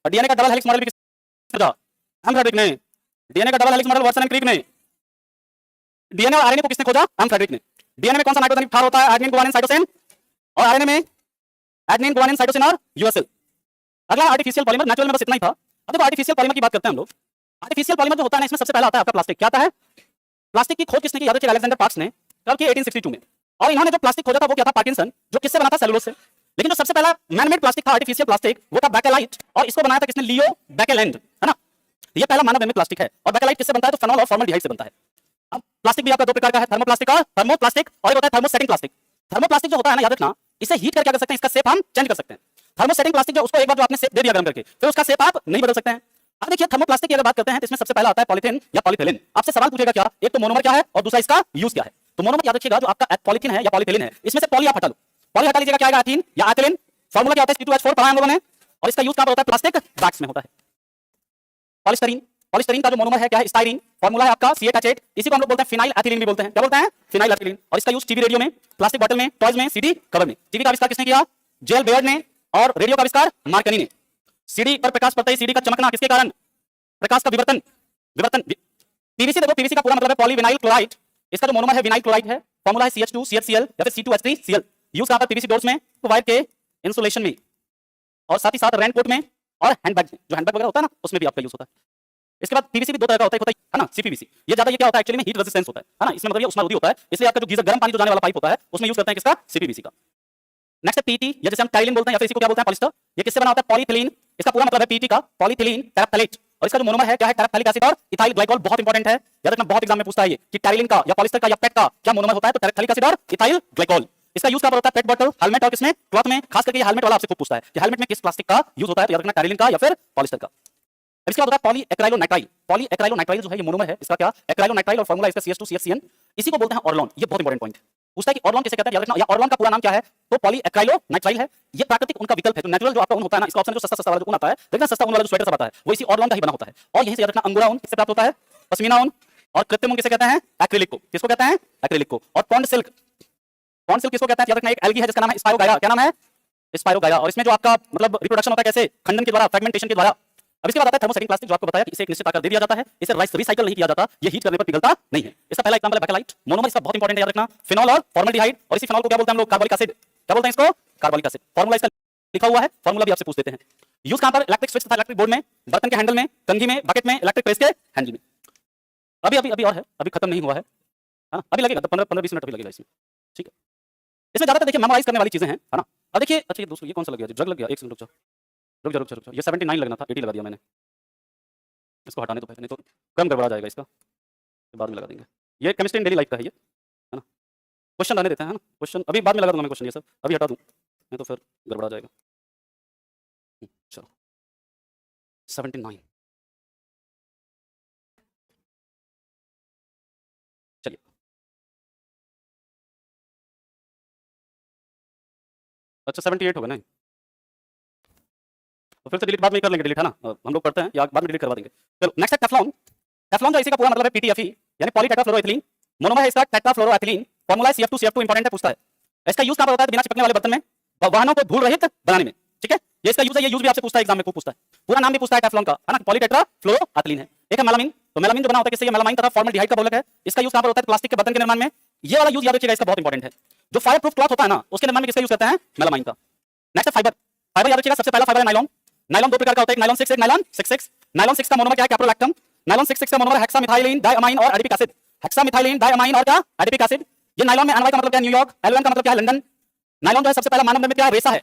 और डीएनए का double helix model भी किसने खोजा? फ्रेडरिक ने। डीएनए का double helix model Watson and Crick ने। डीएनए और आरएनए को किसने खोजा? फ्रेडरिक ने। डीएनए में कौन सा नाइट्रोजन क्षार होता है? Adenine, guanine, cytosine. और आरएनए में एडेनिन, गुआनिन, साइटोसिन और यूएसएल। अगला आर्टिफिशियल पॉलीमर। नेचुरल में बस इतना ही था। अब देखो आर्टिफिशियल पॉलीमर की बात करते हैं हम लोग। आर्टिफिशियल पॉलीमर जो होता है ना, इसमें सबसे पहला आता है आपका प्लास्टिक। क्या आता है? प्लास्टिक की खोज किसने की? याद रखिए अलेक्जेंडर पार्क्स ने। कब की? 1862 में। और इन्होंने जो प्लास्टिक खोजा था वो क्या था? पार्किंसन। जो किससे बना था? सेलुलोज से। लेकिन जो सबसे पहला मैनमेड प्लास्टिक था, आर्टिफिशियल प्लास्टिक, वो था बैकेलाइट। और इसको बनाया था किसने? लियो बैकेलैंड, है ना। ये पहला मानव निर्मित प्लास्टिक है। और बैकेलाइट किससे बनता है? तो फेनॉल और फॉर्मल्डिहाइड से बनता है। अब प्लास्टिक भी आपका दो प्रकार का है, थर्मोप्लास्टिक और थर्मोप्लास्टिक। और एक होता है थर्मोसेटिंग प्लास्टिक। थर्मोप्लास्टिक जो होता है ना, याद रखना, इसे हीट करके क्या कर सकते हैं? इसका शेप हम चेंज कर सकते हैं। थर्मोसेटिंग प्लास्टिक जो, उसको एक बार जो आपने शेप दे दिया गर्म करके, फिर उसका शेप आप नहीं बदल सकते हैं। अब देखिए थर्मोप्लास्टिक की अगर बात करते हैं तो इसमें सबसे पहला आता है पॉलीथीन या पॉलीथिलीन। आपसे सवाल पूछेगा क्या? एक तो मोनोमर क्या है और दूसरा इसका यूज क्या है। तो मोनोमर याद रखिएगा, जो आपका पॉलीथीन है या पॉलीथिलीन है, इसमें से पॉली आप हटा लो। पॉली हटा लीजिएगा, क्या आएगा? एथीन या एथिलीन। फार्मूला क्या होता है? C2H4 पढ़ा हम लोगों ने। और इसका यूज कहां पर होता है? प्लास्टिक बैग्स में होता है। पॉलिस्टरीन। पॉलिस्टरीन का जो मोनोमर है क्या है? स्टाइरीन। फार्मूला है आपका C8H8। इसी को हम लोग बोलते हैं फिनाइल एथिलीन भी बोलते हैं। क्या बोलते हैं? Phenyl ethylene. और इसका यूज टीवी रेडियो में, प्लास्टिक बॉटल में, टॉयज में, सीडी कवर में। टीवी का आविष्कार किसने किया? जेल बेयर्ड ने। और रेडियो का आविष्कार मार्कनी ने। सीडी पर प्रकाश पड़ता है, सीडी का चमकना किसके कारण? प्रकाश का विवर्तन। विवर्तन। पीवीसी देखो, पीवीसी का पूरा मतलब है पॉलीविनाइल क्लोराइड। इसका जो मोनोमर है विनाइल क्लोराइड है। फार्मूला है CH2 CHCl या फिर C2H3Cl। यूज कहां पर? पीवीसी डोर्स में, वायर के इंसुलेशन में, और साथ ही साथ रेनकोट में और हैंडबैग में। जो हैंडबैग वगैरह होता है ना, उसमें भी आपका यूज होता है। इसके बाद पीवीसी भी दो तरह का होता है ना, सीपीवीसी। ये ज्यादा ये क्या होता है? एक्चुअली में हीट रेजिस्टेंस होता है ना। इसमें मतलब ये उष्मारोधी होता है, इसलिए आपका जो गीजर गर्म पानी जो जाने वाला पाइप होता है, उसमें यूज करते हैं किसका? सीपीवीसी का। नेक्स्ट है पीटी, या जैसे हम टाइलिन बोलते हैं, या फिर इसी को क्या बोलते हैं? पॉलिस्टर। ये किससे बना होता है? पॉलीथिलीन। इसका पूरा मतलब है पीटी का पॉलीथिलीन टेराफ्थैलेट। और इसका जो मोनोमर है क्या है? टेराफ्थैलिक एसिड और इथाइल ग्लाइकॉल। बहुत इंपॉर्टेंट है, याद रखना, बहुत एग्जाम में पूछता है ये कि टाइलिन का या पॉलिस्टर का या पेट का क्या मोनोमर होता है? तो टेराफ्थैलिक एसिड और इथाइल ग्लाइकॉल। इसका यूज कहां पर होता है? पेट बॉटल, हेलमेट और किसमें? क्लॉथ में। खास करके ये हेलमेट वाला आपसे खूब पूछता है कि हेलमेट में किस प्लास्टिक का यूज होता है, तो याद रखना टाइलिन का या फिर पॉलिस्टर का। इसके बाद होता है पॉलीएक्राइलोनाइट्राइल। पॉलीएक्राइलोनाइट्राइल जो है ये मोनोमर है, इसका क्या? एक्राइलोनाइट्राइल। और फार्मूला इसका CH2 CHCN। इसी को बोलते हैं ऑर्लॉन। ये बहुत इंपॉर्टेंट पॉइंट है। पूछता है कि ऑर्लॉन किसे कहते हैं, याद रखना। या ऑर्लॉन का पूरा नाम क्या है? तो पॉलीएक्राइलोनाइट्राइल है। ये प्राकृतिक उनका विकल्प है। तो नेचुरल जो आपका ऊन होता है ना, इसका ऑप्शन जो सस्ता सस्ता वाला जो ऊन आता है, देखना सस्ता ऊन वाला जो स्वेटर सब आता है, वो इसी ऑर्लॉन का ही बना होता है। और यहीं से याद रखना अंगोरा ऊन किससे प्राप्त होता है? पश्मीना ऊन। और कृत्रिम ऊन किसे कहते हैं? एक्रिलिक को। किसको कहते हैं? एक्रिलिक को। और पॉन्ड सिल्क। पॉन्ड सिल्क किसको कहते हैं? याद रखना, एक एल्गी है जिसका नाम है स्पाइरोगाया। क्या नाम है? स्पाइरोगाया। और इसमें जो आपका मतलब रिप्रोडक्शन होता है कैसे? खंडन के द्वारा, फ्रेगमेंटेशन के द्वारा। अब इसके बाद आता है थर्मोसेटिंग प्लास्टिक, जो आपको बताया कि इसे एक निश्चित आकार दे दिया जाता है, इसे रिसाइकल नहीं किया जाता, ये हीट करने पर पिघलता नहीं है। इसका पहला एग्जांपल है बैकेलाइट। मोनोमर इसका बहुत इंपॉर्टेंट है, याद रखना, फिनॉल और फॉर्मल्डिहाइड। और इसी फिनॉल को क्या बोलते हैं हम लोग? Carbolic acid. क्या बोलते हैं इसको? Carbolic acid. फार्मूला इसका लिखा हुआ है, फार्मूला भी आपसे पूछ देते हैं। यूज कहां पर? इलेक्ट्रिक स्विच तथा इलेक्ट्रिक बोर्ड में, बर्तन के हैंडल में, कंघी में, बकेट में, इलेक्ट्रिक प्रेस के हैंडल में। अभी अभी अभी और है, अभी खत्म नहीं हुआ है। हाँ, अभी लगेगा 15-20 मिनट अभी लगेगा इसमें। ठीक है, इसमें ज्यादातर देखिए मेमोराइज करने वाली चीजें हैं, है ना। अब देखिए, अच्छा ये दोस्तों ये कौन सा लग गया? ड्रग लग गया। एक सेकंड रुक जाओ, रुक जाओ। ये 79 लगना था, 80 लगा दिया मैंने। इसको हटाने तो पहले, नहीं तो कम गड़बड़ा जाएगा इसका, बाद में लगा देंगे। ये केमिस्ट्री इन डेली लाइफ का है ये, है ना। क्वेश्चन आने देते हैं, है ना। क्वेश्चन अभी बाद में लगा दूंगा मैं, क्वेश्चन ये सब अभी हटा दूं, नहीं तो फिर गड़बड़ा जाएगा। चलो 79, चलिए। अच्छा 78 होगा नहीं, तो फिर से डिलीट बाद में ही कर लेंगे, डिलीट, है ना। हम लोग करते हैं या बाद में डिलीट करवा देंगे। चलो नेक्स्ट है टेफ्लॉन। टेफ्लॉन जो इसी का पूरा मतलब है PTFE, यानी पॉलीटेट्राफ्लोरोएथिलीन। मोनोमर है इसका टेट्राफ्लोरोएथिलीन। फार्मूला है CF2 इंपॉर्टेंट है, पूछता है। इसका यूज कहां पर होता है? बिना चिपकने वाले बर्तन में, वाहनों को धूल रहित बनाने में। ठीक है, ये इसका यूज है। ये यूज भी आपसे पूछता है, एग्जाम में खूब पूछता है। पूरा नाम भी पूछता है टेफ्लॉन का, है ना। पॉलीटेट्राफ्लोरोएथिलीन है। एक है मेलामाइन। तो मेलामाइन जो बना होता है किससे? ये मेलामाइन तथा फॉर्मल्डिहाइड का बहुलक है। इसका यूज कहां पर होता है? प्लास्टिक के बर्तन के निर्माण में। ये वाला यूज याद रखिएगा, इसका बहुत इंपॉर्टेंट है। जो फायर प्रूफ क्लॉथ होता है ना, उसके निर्माण में किसका यूज करते हैं? मेलामाइन का। नेक्स्ट है फाइबर। फाइबर याद रखिएगा, सबसे पहला फाइबर है नायलॉन। नायलॉन दो प्रकार का होता है, एक नायलॉन 6, एक नायलॉन 66। नायलॉन 6 का मोनोमर क्या है? कैप्रोलैक्टम। नायलॉन 66 का मोनोमर हेक्सामिथाइलिन डायअमाइन और एडिपिक एसिड। हेक्सामिथाइलिन डायअमाइन और क्या? Adipic acid. ये नायलॉन में NY का मतलब क्या है? न्यूयॉर्क। LON का मतलब क्या है? लंदन। नायलॉन जो है सबसे पहला मानव निर्मित क्या है? रेशा है,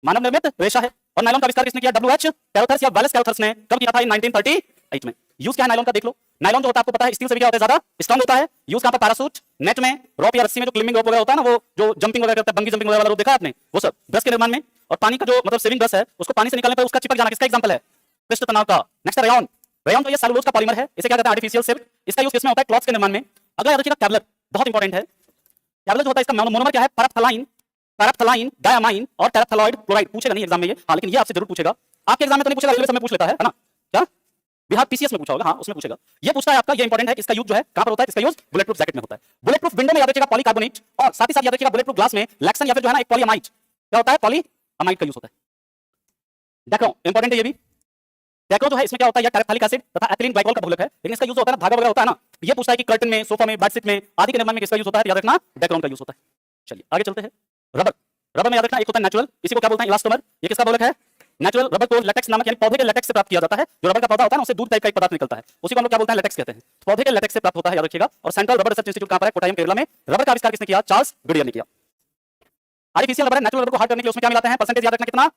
मानव निर्मित रेशा है। और नायलॉन का आविष्कार किसने किया? WH कैरोथर्स या वेलेस कैरोथर्स ने। कब किया था? 1938 में। यूज क्या है नायलॉन का? देख लो। नायलॉन जो होता है आपको पता है स्टील से भी क्या होता है? ज्यादा स्ट्रांग होता है। यूज कहां पर? पैरासूट, नेट में, रोप या रस्सी में, जो क्लिंबिंग रोप वगैरह होता है ना, वो जो जंपिंग वगैरह करता है, बंगी जंपिंग वगैरह वाला रोप देखा आपने, वो सब ब्रश के निर्माण में। और पानी का जो मतलब सेविंग ब्रश है, उसको पानी से निकालने पर उसका चिपक जाना, किसका एग्जांपल है? पृष्ठ तनाव का। Next rayon. रेयॉन तो ये सेलुलोज का पॉलीमर है, इसे क्या कहते हैं? Artificial silk. इसका यूज किसमें होता है? क्लॉथ्स के निर्माण में। अगला याद रखिएगा कैबलर, बहुत इंपॉर्टेंट है। कैबलर जो होता है इसका मोनोमर क्या है? पैराफ्थलाइन, पैराफ्थलाइन डायअमाइन और टेराफ्थालॉइड क्लोराइड। पूछेगा नहीं एग्जाम में ये, हाँ, लेकिन ये आपसे जरूर पूछेगा। आपके एग्जाम में तो नहीं पूछेगा, रेलवे समय पूछ लेता है ना। क्या बिहार PCS में पूछा होगा, हाँ उसमें पूछेगा। ये पूछता है आपका, ये इंपॉर्टेंट है। इसका यूज जो है कहां पर होता है? इसका यूज बुलेट प्रूफ जैकेट में होता है। बुलेट प्रूफ विंडो में याद रखिएगा पॉलीकार्बोनेट। और साथ ही साथ याद रखिएगा बुलेट प्रूफ ग्लास में लैक्सन या फिर जो है ना एक पॉलीअमाइड, क्या होता है? पॉलीअमाइड का यूज होता है। डेक्रॉन इंपॉर्टेंट है ये भी। टैक्रो जो है इसमें क्या होता है, टैरेफ्थैलिक एसिड तथा एथिलीन ग्लाइकॉल का बहुलक है, लेकिन इसका यूज होता है ना धागा वगैरह होता है ना, ये पूछता है कि कर्टन में, सोफा में, बेडशीट में आदि के निर्माण में किसका यूज होता है, याद रखना डेक्रोन का यूज होता है। चलिए आगे चलते हैं। रबर, रबर में याद रखना एक होता है नेचुरल, इसी को क्या बोलते हैं इलास्टोमर, ये किसका बहुलक है, नेचुरल। रबर को लेटेक्स नामक यानी पौधे के लेटेक्स से प्राप्त किया जाता है, जो रबर का पौधा होता है ना उससे दूध टाइप का एक पदार्थ निकलता है, उसी को हम लोग क्या बोलते हैं लेटेक्स कहते हैं, पौधे के लेटेक्स से प्राप्त होता है, याद रखिएगा। और सेंट्रल रबर रिसर्च इंस्टीट्यूट कहां पर है, कोट्टायम केरला में। रबर का आविष्कार किसने किया, चार्ल्स गुडियर ने किया। आर्टिफिशियल रबर है, नेचुरल रबर को हार्ड करने के लिए उसमें क्या मिलाते हैं, परसेंटेज याद रखना कितना,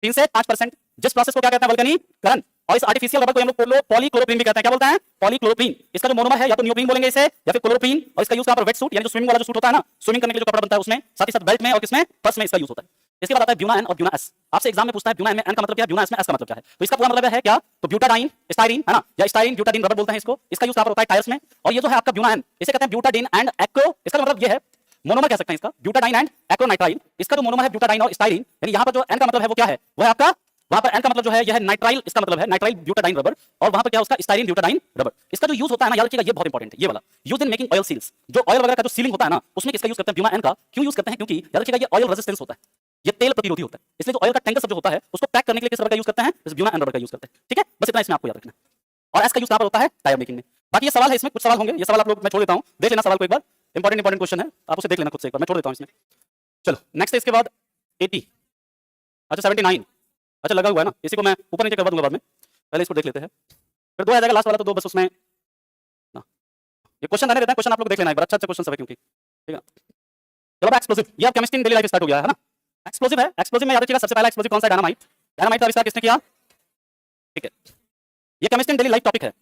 3 से 5%, जिस प्रोसेस को क्या कहते हैं, वल्कनीकरण। और इस आर्टिफिशियल रबर को हम लोग पॉलीक्लोरोप्रीन भी कहते हैं, क्या बोलते हैं, पॉलीक्लोरोप्रीन। इसका जो मोनोमर है या तो नियोप्रीन बोलेंगे इसे या फिर क्लोरोप्रीन, और इसका यूज कहां पर, वेट सूट यानी जो स्विमिंग वाला जो सूट होता है ना, स्विमिंग करने के लिए जो कपड़ा बनता है उसमें, साथ ही साथ बेल्ट में और किसमें, पर्स में इसका यूज होता है। इसके बाद आता है ब्यूना एन और ब्यूना एस। आपसे एग्जाम में पूछता है ब्यूना एन में एन का मतलब क्या है, ब्यूना एस में एस का मतलब क्या है। तो इसका पूरा मतलब है क्या, तो ब्यूटाडाइन स्टाइरिन है ना, या स्टाइरिन ब्यूटाडीन रबर बोलते हैं इसको। इसका यूज कहां पर होता है, टायर्स में। और ये जो है आपका ब्यूना एन, इसे कहते हैं ब्यूटाडीन एंड एक्रो। इसका मतलब ये है मोनोमर कह सकते हैं इसका, ब्यूटाडाइन एंड एक्रोनाइट्राइल। इसका जो मोनोमर है ब्यूटाडाइन और स्टाइरिन, यानी यहां पर जो एन का मतलब है वो क्या है, वो है आपका, वहां पर एन का मतलब जो है यह है नाइट्राइल, इसका मतलब है नाइट्राइल ब्यूटाडाइन रबर, और वहां पर क्या उसका स्टाइरिन ब्यूटाडाइन रबर। इसका जो यूज होता है ना, याद रखिएगा ये बहुत इंपॉर्टेंट है, ये वाला use in making oil seals. जो ऑयल वगैरह का जो सीलिंग होता है ना, उसमें किसका यूज करते हैं, ब्यूना एन का। क्यों यूज करते हैं, क्योंकि याद रखिएगा ये ऑयल रेजिस्टेंस होता है, ये तेल प्रतिरोधी होता है, इसलिए जो ऑयल का टैंकर सब जो होता है उसको पैक करने के लिए किस रबर का यूज करते हैं, इस ब्यूना एन रबर का यूज करते हैं। ठीक है, बस इतना इसमें आपको याद रखना है। और एस का यूज कहां पर होता है, टायर मेकिंग में। बाकी ये सवाल है, इसमें कुछ सवाल होंगे, ये सवाल आप लोग मैं छोड़ देता हूं, देख लेना सवाल को एक बार, इंपॉर्टेंट क्वेश्चन है, आप उसे देख लेना खुद से एक बार, मैं छोड़ देता हूं इसमें। चलो नेक्स्ट है इसके बाद 80, अच्छा 79, अच्छा लगा हुआ है ना, इसी को मैं ऊपर नीचे करवा दूंगा बाद में, पहले इसको देख लेते हैं, फिर 2 आ जाएगा लास्ट वाला, तो 2 बस उसमें ना, ये क्वेश्चन रहने देता है, क्वेश्चन आप लोग देख लेना एक बार, अच्छा क्वेश्चन सब है क्योंकि, ठीक है। चलो एक्सप्लोसिव, ये आप chemistry in daily life start हो गया है ना, एक्सप्लोसिव है। एक्सप्लोसिव में याद रखिएगा सबसे पहला एक्सप्लोसिव कौन सा है, डायनामाइट। डायनामाइट का आविष्कार किसने किया, ठीक है, ये chemistry in daily life topic है,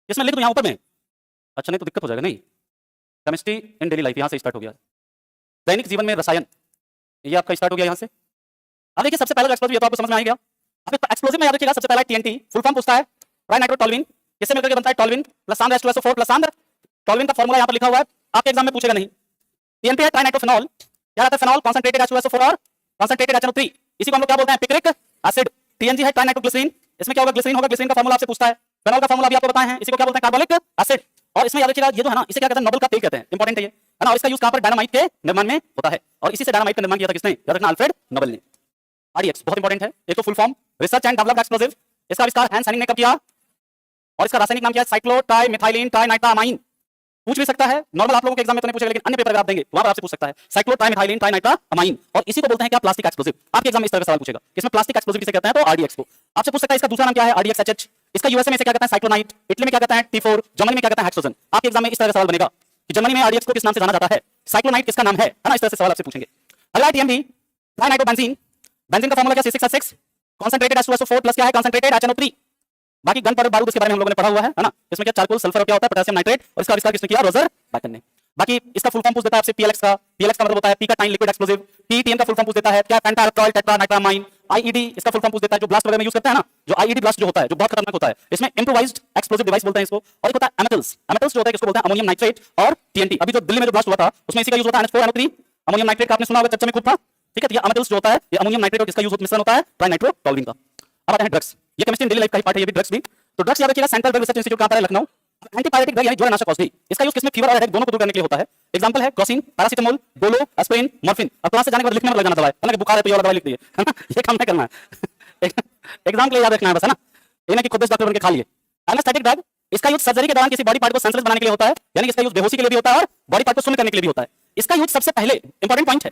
इसमें लिख दो यहां ऊपर में, अच्छा नहीं तो दिक्कत हो जाएगा, नहीं केमिस्ट्री इन डेली लाइफ यहां से स्टार्ट हो गया, दैनिक जीवन में रसायन, ये आपका स्टार्ट हो गया यहां से। अब देखिए सबसे पहला एक्सप्लोसिव, ये तो आपको समझ में आ गया। अब एक्सप्लोसिव में याद रखिएगा सबसे पहला टीएनटी, फुल फॉर्म पूछता है ट्राइनाइट्रोटोल्यूइन, किससे मिलकर बनता है, टोल्यूइन प्लस सांद्र H2SO4 प्लस सांद्र। टोल्यूइन का फार्मूला यहां पर लिखा हुआ है, आपके एग्जाम में पूछेगा नहीं। टीएनटी है ट्राइनाइट्रोफेनॉल, क्या रहता है, फेनॉल कॉन्सेंट्रेटेड H2SO4 और कॉन्सेंट्रेटेड HNO3, इसी को हम लोग क्या बोलते हैं, पिक्रिक एसिड। टीएनजी है ट्राइनाइट्रोग्लिसरीन, इसमें क्या होगा, ग्लिसरीन होगा, ग्लिसरीन का फार्मूला आपसे पूछता है। फेनॉल का फार्मूला भी आपको बताए हैं, इसी को क्या बोलते हैं, कार्बोनिक एसिड। और इसमें याद रखिएगा ये जो है ना, इसे क्या कहते हैं, नोबल का तेल कहते हैं, इंपॉर्टेंट है ये, है ना। और इसका यूज कहां पर, डायनामाइट के निर्माण में होता है, और इसी से डायनामाइट का निर्माण किया था किसने, याद रखना अल्फ्रेड नोबेल ने। आरडीएक्स बहुत इंपॉर्टेंट है, एक तो full form research and developed explosive, इसका आविष्कार हैंस हैनिंग ने कब किया, और इसका रासायनिक नाम क्या है, साइक्लोट्राइमिथाइलिन ट्राइनाइट्रामाइन। पूछ भी सकता है, नॉर्मल आप लोगों के एग्जाम में तो नहीं पूछेगा, लेकिन अन्य पेपर अगर आप देंगे वहां पर आपसे पूछ सकता है, साइक्लोट्राइमिथाइलिन ट्राइनाइट्रामाइन। और इसी को बोलते हैं क्या, प्लास्टिक एक्सप्लोसिव। आपके एग्जाम में इस तरह का सवाल पूछेगा, इसमें प्लास्टिक एक्सप्लोसिव किसे कहते हैं, तो आरडीएक्स को। आपसे पूछ सकता है इसका दूसरा नाम क्या है, आरडीएक्सएचएच। इसका यूएसए में इसे क्या कहते हैं, साइक्लोनाइट। इटली में क्या कहते हैं, T4। जर्मनी में क्या कहते हैं, हेक्सोजन। आपके एग्जाम में इस तरह का सवाल बनेगा कि जर्मनी में आरडीएक्स को किस नाम से जाना जाता है, साइक्लोनाइट किसका नाम है ना, इस तरह से सवाल आपसे पूछेंगे। अगला टीएमबी, ट्राइनाइट्रोबेंजीन, बेंजीन का फार्मूला क्या, C6H6, कॉन्सेंट्रेटेड H2SO4 प्लस क्या है, कॉन्सेंट्रेटेड HNO3। बाकी गन पर बारूद इसके बारे में हम लोगों ने पढ़ा हुआ है ना, इसमें क्या चारकोल सल्फर क्या होता है, पोटेशियम नाइट्रेट, और इसका आविष्कार किसने किया, रोजर बैकन ने। बाकी इसका फुल फॉर्म पूछ देता है आपसे PLX का, PLX का मतलब होता है पी का टाइन लिक्विड एक्सप्लोसिव। PTM का फुल फॉर्म पूछ देता है क्या, पेंटाल्कोइल टेट्रानाइट्रामाइन। IED इसका फुल फॉर्म पूछ देता है, जो ब्लास्ट वगैरह में यूज करते हैं ना, जो IED ब्लास्ट जो होता है, जो बहुत खतरनाक होता है, इसमें इम्प्रोवाइज्ड एक्सप्लोसिव डिवाइस बोलते हैं इसको। और एक होता है एमेटल्स, एमेटल्स जो होता है किसको बोलते हैं, अमोनियम नाइट्रेट और TNT। अभी जो दिल्ली में जो ब्लास्ट हुआ था उसमें इसी का यूज होता है, NH4NO3 अमोनियम नाइट्रेट का आपने सुना होगा, चर्चा में खूब था, ठीक है। तो ये एमेटल्स जो होता है, ये अमोनियम नाइट्रेट और किसका यूज मिश्रण होता है, ट्राइनाइट्रोटोल्यूइन का। अब आते हैं ड्रग्स, ये केमिस्ट्री इन डेली लाइफ का ही पार्ट है, ये भी ड्रग्स भी। तो ड्रग्स याद रखिएगा, सेंट्रल ड्रग रिसर्च इंस्टीट्यूट कहां पर है, लखनऊ। एंटीपायरेटिक ड्रग यानी ज्वरनाशक औषधि, इसका यूज किसमें, फीवर और हेडेक दोनों को दूर करने के लिए होता है। एग्जांपल है Crocin, paracetamol, Dolo, aspirin, morphine. अब क्लास से जाने के बाद लिखने में लग जाना दवाई, है ना, कि बुखार है तो ये वाला दवाई लिख दिए, है ना, ये काम नहीं करना है। एग्जाम के लिए याद रखना है बस, है ना, इन्हें कि खुद डॉक्टर बन के खा लिए। एनेस्थेटिक ड्रग, इसका यूज सर्जरी के दौरान किसी बॉडी पार्ट को सेंसलेस बनाने के लिए होता है, यानी इसका यूज बेहोशी के लिए भी होता है और बॉडी पार्ट को शून्य करने के लिए भी होता है। इसका यूज सबसे पहले, इंपॉर्टेंट पॉइंट है,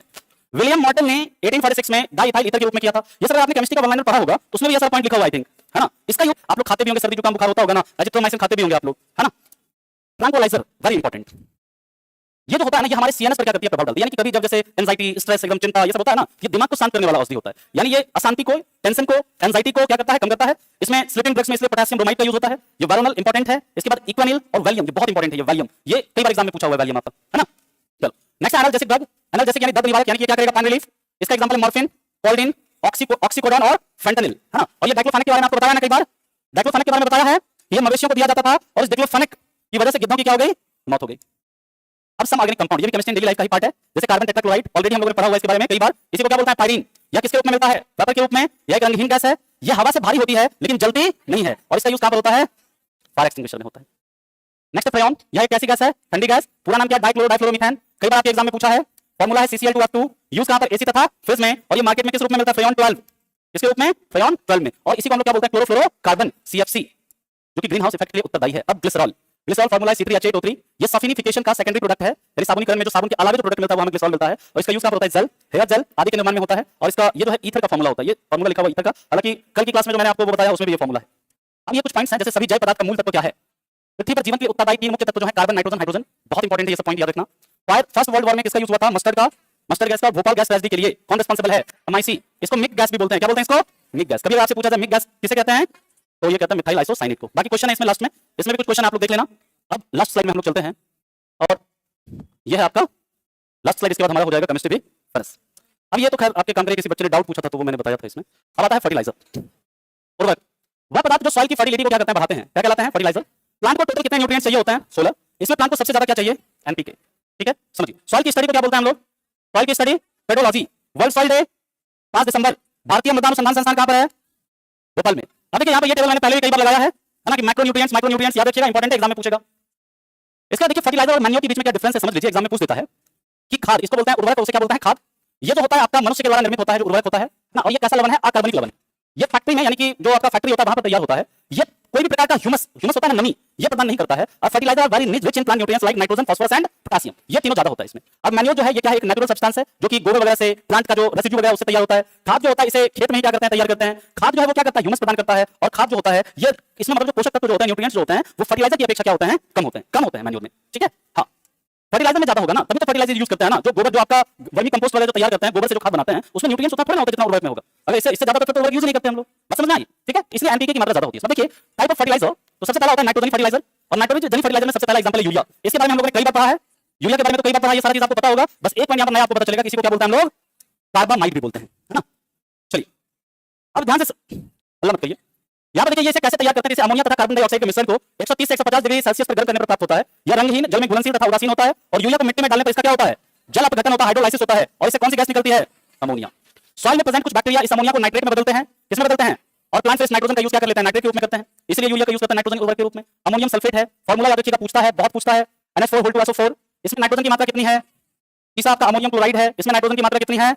विलियम मॉर्टन ने 1846 में डाइइथाइल ईथर के रूप में किया था। ये सर आपने केमिस्ट्री का वन लाइनर पढ़ा होगा, उसमें भी ये सारा पॉइंट लिखा हुआ है, आई थिंक, है ना। इसका यूज आप लोग खाते भी होंगे, सर्दी जुकाम बुखार होता होगा ना, एजिथ्रोमाइसिन खाते भी होंगे आप लोग, है ना। ट्रैंक्विलाइजर वेरी इंपॉर्टेंट, ये जो होता है ना, ये हमारे सीएनएस पर क्या करती है, प्रभाव डालती है। यानी कि कभी जब जैसे एंजाइटी, स्ट्रेस, एकदम चिंता, ये सब होता है ना, ये दिमाग को शांत करने वाला औषधि होता है। यानी ये अशांति को, टेंशन को, एंजाइटी को क्या करता है, कम करता है। इसमें स्लीपिंग ड्रग्स में इसलिए पोटेशियम ब्रोमाइड का यूज होता है। ये वारोनल इंपॉर्टेंट है। इसके बाद इक्वानिल और वैलियम, ये बहुत इंपॉर्टेंट है, ये वैलियम, ये कई बार एग्जाम में पूछा हुआ है वैलियम आपका, है ना। चलो नेक्स्ट, एनाल्जेसिक ड्रग, एनाल्जेसिक यानी दर्द निवारक, यानी कि क्या करेगा, पेन रिलीफ। इसका एग्जांपल है मॉर्फिन, कोल्डिन, ऑक्सीकोडोन और फेंटानिल, है ना। और ये डाइक्लोफेनेक के बारे में आपको बताया ना कई बार, डाइक्लोफेनेक के बारे में बताया है, ये मवेशियों को दिया जाता था और इस डाइक्लोफेनेक की वजह से गिद्धों की क्या हो गई, मौत हो गई। अब सम ऑर्गेनिक कंपाउंड, ये भी केमिस्ट्री इन डेली लाइफ का ही पार्ट है, जैसे कार्बन टेट्राक्लोराइड, ऑलरेडी हम लोगों ने पढ़ा हुआ है इसके बारे में कई बार। इसी को क्या बोलते हैं, पायरीन, या किसके रूप में मिलता है, वेपर के रूप में। यह एक रंगहीन गैस है, ये हवा से भारी होती है लेकिन जलती नहीं है, और इसका यूज कहां पर होता है, फायर एक्सटिंग्विशर में होता है। नेक्स्ट फ्रेयन, यह एक कैसी गैस है, ठंडी गैस, पूरा नाम क्या है, डाइक्लोरोडाइफ्लोरोमीथेन। कई बार आपके एग्जाम में पूछा है, फार्मूला है CCl2F2, यूज कहां पर, एसी तथा फ्रिज में। और ये मार्केट में किस रूप में मिलता है, फ्रेयन 12। किसके रूप में? फ्रेऑन 12 में। और इसी को हम लोग क्या बोलते हैं? क्लोरोफ्लोरोकार्बन CFC, जो कि ग्रीन हाउस इफेक्ट के लिए उत्तरदायी है। अब ग्लिसरॉल, ग्लिसरॉल फार्मूला है C3H8O3। ये सफिनिफिकेशन का सेकेंडरी प्रोडक्ट है, यानी साबुनीकरण में जो साबुन के अलावा जो प्रोडक्ट मिलता है वो हमें ग्लिसरॉल मिलता है। और इसका यूज कहां पर होता है? जेल, हेयर जेल आदि के निर्माण में होता है। और इसका ये जो है ईथर का फार्मूला होता है, ये फार्मूला लिखा हुआ ईथर का। हालांकि कल की क्लास में जो मैंने आपको बताया उसमें भी ये फार्मूला है। अब ये कुछ पॉइंट्स हैं, जैसे सभी जैव पदार्थ का मूल तत्व क्या है? पृथ्वी पर जीवन के लिए उत्तरदायी 3 मुख्य तत्व जो है कार्बन, नाइट्रोजन, हाइड्रोजन। बहुत इंपॉर्टेंट है ये सब पॉइंट याद रखना। फर्स्ट वर्ल्ड वॉर में किसका यूज हुआ था? मस्टर्ड का, मस्टर्ड गैस का। भोपाल गैस ट्रेजेडी के लिए कौन रिस्पांसिबल है? MIC। इसको मिक गैस भी बोलते हैं। क्या बोलते हैं इसको? MIC gas. कभी आपसे पूछा जाए मिक गैस किसे कहते हैं, तो ये कहते हैं मिथाइल आइसोसाइनेट को। बाकी क्वेश्चन है इसमें लास्ट में, इसमें भी कुछ क्वेश्चन आप लोग देख लेना। अब लास्ट स्लाइड में हम लोग चलते हैं, और ये है आपका लास्ट स्लाइड। इसके बाद हमारा हो जाएगा केमिस्ट्री भी फर्स्ट। अब ये तो खैर आपके काम के लिए किसी बच्चे ने डाउट पूछा था तो वो मैंने बताया था इसमें। अब आता है फर्टिलाइजर, उर्वरक। वह पदार्थ जो सॉइल की फर्टिलिटी को क्या करते हैं? बढ़ाते हैं। क्या कहलाते हैं? फर्टिलाइजर। प्लांट को टोटल कितने न्यूट्रिएंट्स चाहिए होते हैं? 16। इसमें प्लांट को सबसे ज्यादा क्या चाहिए? NPK। ठीक है, समझिए। सॉइल की स्टडी को क्या बोलते हैं हम लोग? सॉइल की study pedology. World soil day 5 दिसंबर। भारतीय मृदा अनुसंधान संस्थान कहां पर है? भोपाल में। अब देखिए यहाँ पे ये टेबल मैंने पहले भी कई बार लगाया है ना, कि मैक्रोन्यूट्रिएंट्स, माइक्रोन्यूट्रिएंट्स याद रखिएगा, इंपॉर्टेंट है, एग्जाम में पूछेगा। इसका देखिए फर्टिलाइजर और मैन्योर के बीच में क्या डिफरेंस है समझ लीजिए, एग्जाम में पूछ देता है कि खाद, इसको बोलते हैं उर्वरक, उसे क्या बोलते हैं? खाद। ये जो होता है आपका मनुष्य के द्वारा निर्मित होता है, जो उर्वरक होता है ना, और ये कैसा लवण है? अकार्बनिक लवण। ये फैक्ट्री में, यानी कि जो आपका फैक्ट्री होता है वहां पर तैयार होता है। ये कोई भी प्रकार का ह्यूमस होता है ना, नमी, ये प्रदान नहीं करता है। और fertiliser are very rich in plant nutrients like nitrogen, phosphorus and potassium. ये तीनों ज्यादा होता है इसमें। अब मैन्योर जो है ये क्या है? एक नेचुरल सब्सटेंस है जो कि गोबर वगैरह से, प्लांट का जो रेसिड्यू वगैरह उससे तैयार होता है। खाद जो होता है इसे खेत में ही क्या करते हैं? तैयार करते हैं। खाद जो है वो क्या करता है? ह्यूमस प्रदान करता है। और खाद जो होता है ये, इसमें मतलब जो पोषक तत्व जो होते हैं, न्यूट्रिएंट्स जो होते हैं, वो फर्टिलाइजर की अपेक्षा क्या होते हैं? कम होते हैं मैन्योर में। ठीक है, हाँ, फर्टिलाइजर में ज्यादा होगा ना, तभी तो फर्टिलाइजर यूज करते हैं ना। जो गोबर, जो आपका वर्मी कंपोस्ट वगैरह जो तैयार करते हैं, गोबर से जो खाद बनाते हैं, उसमें न्यूट्रिएंट्स उतना थोड़ा ना होता है जितना उर्वरक में होगा। अगर इससे ज्यादा तो उर्वरक यूज नहीं करते हम लोग, बात समझ में आई? ठीक है, इसलिए NPK की मात्रा ज्यादा होती है। अब देखिए टाइप ऑफ फर्टिलाइजर, तो सबसे पहला होता है नाइट्रोजन फर्टिलाइजर। और नाइट्रोजन फर्टिलाइजर में सबसे पहला एग्जांपल है यूरिया। इसके बारे में हम लोगों ने कई बार पढ़ा है, यूरिया के बारे में तो कई बार पढ़ा, ये सारा चीज आपको पता होगा। बस एक पॉइंट यहाँ पर नया आपको पता चलेगा, किसी को क्या बोलते हैं हम लोग? कार्बामाइड भी बोलते हैं, है ना। चलिए अब ध्यान से अल्लाह मत कहिए, यहाँ पर देखिए ये इसे कैसे तैयार करते हैं। जैसे अमोनिया तथा कार्बन डाइऑक्साइड के मिश्रण को 130 से 150 डिग्री सेल्सियस पर गर्म करने पर प्राप्त होता है। यह रंगहीन, जल में घुलनशील तथा उदासीन होता है। और यूरिया को मिट्टी में डालने पर इसका क्या होता है? जल अपघटन होता है, हाइड्रोलाइसिस होता है। और इससे कौन सी गैस निकलती है? अमोनिया। सॉइल में प्रेजेंट कुछ बैक्टीरिया इस अमोनिया को नाइट्रेट में बदलते हैं। किसमें बदलते हैं? और प्लांट इस नाइट्रोजन का यूज क्या कर लेते हैं? नाइट्रेट के रूप में करते हैं। इसलिए यूरिया का यूज करते हैं नाइट्रोजन उर्वरक के रूप में। अमोनियम सल्फेट है, फार्मूला याद रखिएगा, पूछता है, बहुत पूछता है, NH4 इसमें नाइट्रोजन की मात्रा कितनी है? तीसरा आपका अमोनियम क्लोराइड है, इसमें नाइट्रोजन की मात्रा कितनी है?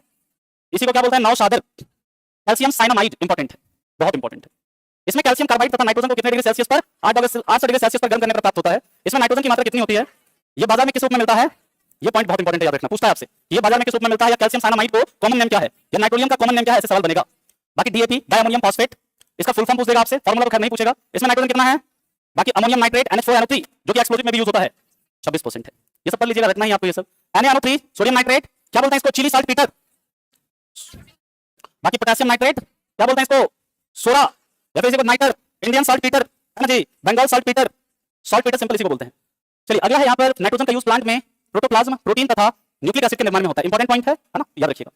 इसी को क्या बोलते हैं? नौशादर। कैल्शियम साइनामाइड, इंपॉर्टेंट है, बहुत इंपॉर्टेंट है। इसमें कैल्शियम कार्बाइड तथा नाइट्रोजन को कितने डिग्री सेल्सियस पर? 800 डिग्री सेल्सियस पर गर्म करने पर प्राप्त होता है। इसमें नाइट्रोजन की मात्रा कितनी होती है? ये बाजार में किस रूप में मिलता है? ये पॉइंट बहुत इंपॉर्टेंट है, याद रखना, पूछता है आपसे, ये बाजार में किस रूप में मिलता है? या कैल्शियम साइनामाइड को कॉमन नेम क्या है? या नाइट्रोलियम का कॉमन नेम क्या है? ऐसे सवाल बनेगा। बाकी DAP, डायमोनियम फॉस्फेट, इसका फुल फॉर्म पूछ देगा आपसे, फार्मूला तो खैर नहीं पूछेगा। इसमें नाइट्रोजन कितना है? बाकी अमोनियम नाइट्रेट NH4NO3 जो कि एक्सप्लोजिव में भी यूज होता है, 26% है। ये सब पढ़ लीजिएगा, रखना ही आपको ये सब। NaNO3 सोडियम नाइट्रेट, क्या बोलते हैं इसको? Chile saltpetre potassium nitrate क्या बोलते हैं इसको? सोडा, या फिर इसी को नाइटर, इंडियन सॉल्ट पीटर, है ना जी, Bengal saltpetre, saltpetre simple इसी को बोलते हैं। चलिए अगला है यहाँ पर नाइट्रोजन का यूज प्लांट में प्रोटोप्लाज्म, प्रोटीन तथा न्यूक्लिक एसिड के निर्माण में होता है। इंपॉर्टेंट पॉइंट है ना, याद रखिएगा।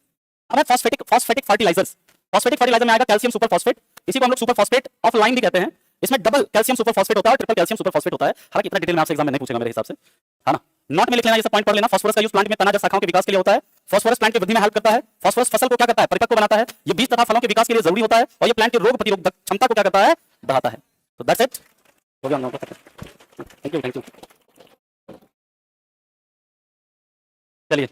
अब है फॉस्फेटिक फर्टिलाइजर्स। फॉस्फेटिक फर्टिलाइजर में आएगा कैल्शियम सुपर फॉस्फेट, इसी को हम लोग सुपर फॉस्फेट ऑफ लाइन भी कहते हैं। इसमें डबल कैल्शियम सुपर फॉस्फेट होता है और ट्रिपल कैल्शियम सुपर फॉस्फेट होता है। हालांकि इतना डिटेल में आपसे एग्जाम में नहीं पूछेगा मेरे हिसाब से, है ना। नोट में लिख लेना, ये सब पॉइंट पढ़ लेना। फास्फोरस का यूज प्लांट में तनाजक शाखाओं के विकास के लिए होता है। फास्फोरस प्लांट की वृद्धि में हेल्प करता है। फास्फोरस फसल को क्या करता है? परिपक्व बनाता है। ये बीज तथा फलों के विकास के लिए जरूरी होता है। और ये प्लांट की रोग प्रतिरोधक क्षमता को क्या करता है? बढ़ाता है। तो दैट्स इट, हो गया। Thank you. चलिए